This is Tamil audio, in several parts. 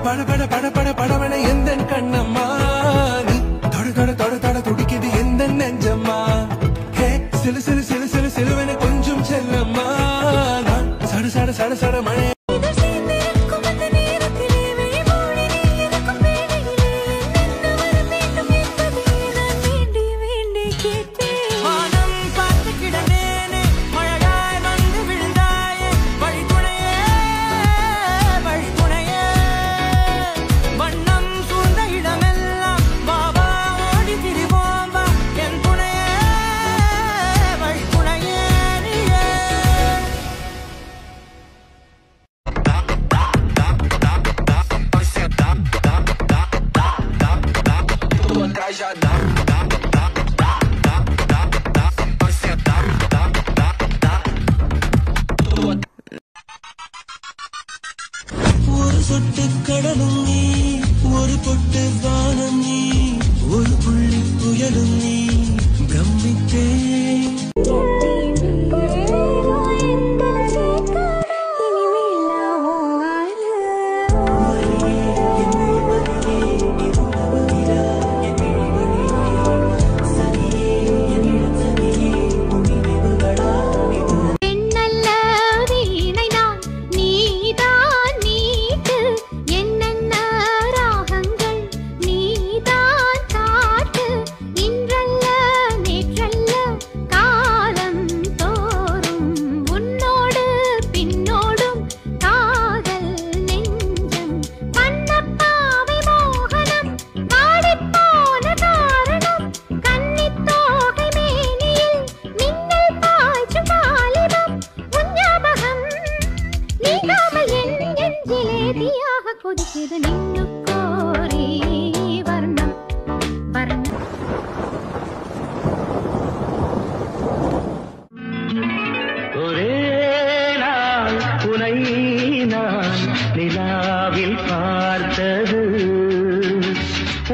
பட பட பட பட படவன எந்த கண்ணம்மா நீ தொட தொட தொட தொட துடிக்குது எந்த நெஞ்சம்மா ஹே சிலு சிலு சிலு சிலு சிலுவன கொஞ்சம் செல்லம்மா நான் சட சட சட சட மழை ஒரு சொட்டு கடலும் நீ ஒரு பொட்டு வானம் நீ ஒரு புள்ளி புயலும் நீ பிரமித்தே கொதிக்குது நின்னு கோரி வர்ணம் வர்ணம் ஒரே நாள் உனை நான் நிலாவில் பார்த்தது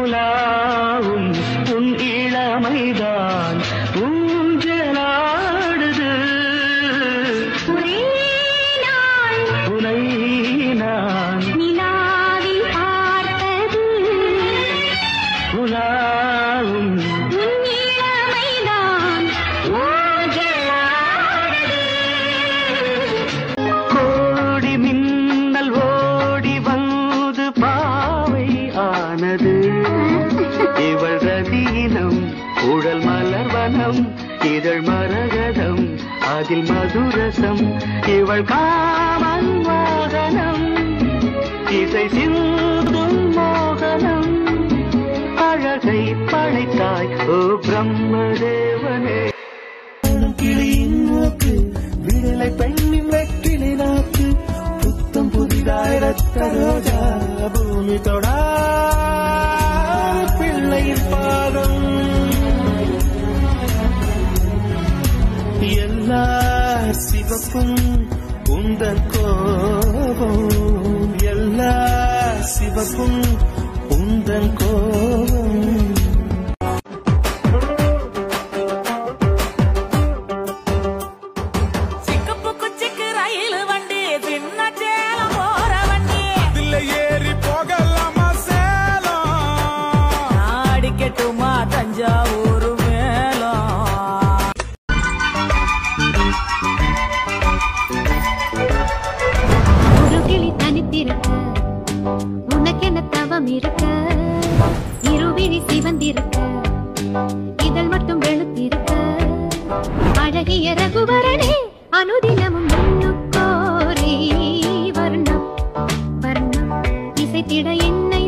உலாவும் உன் இளமைதான் ஊஞ்சலாடுது ஒரே நாள் உனை நான் நிலாவில் பார்த்தது உலாவும் உன் இளமைதான் ஊஞ்சலாடுது. கோடி மின்னல் ஓடி வந்து பாவை ஆனது இவள் ரதீனம் உடல் மலர்வனம் இதழ் மரகதம் அதில் மதுரசம் இவள் காமன் வாகனம் இசை சிந்தும் மோகனம் அழகை படைத்தாய் ஓ பிரம்மதேவனே கிளியின் மூக்கு விடலை பெண்ணின் வெற்றிலை நாக்கு புத்தம் புதிதாய் ரத்த ரோஜா பூமி தொடா பிள்ளையின் பாதம் எல்லா சிவப்பும் உந்தன் கோபம் எல்லா சிவப்பும் உந்தன் கோபம் ஏறி போகலாமா சேலம் அடிக்கட்டுமா தஞ்சாவூர் மேலம் ஒரு கிளி தனித்திருக்க உனக்கென தவம் இருக்க இருவிழி சிவந்திருக்க இதழ் மட்டும் வெளுத்திருக்க அழகிய ரகுவரனே அனுதினமும் முன்னுக்கோரி வர்ணம் வர்ணம் இசைத்திட என்னை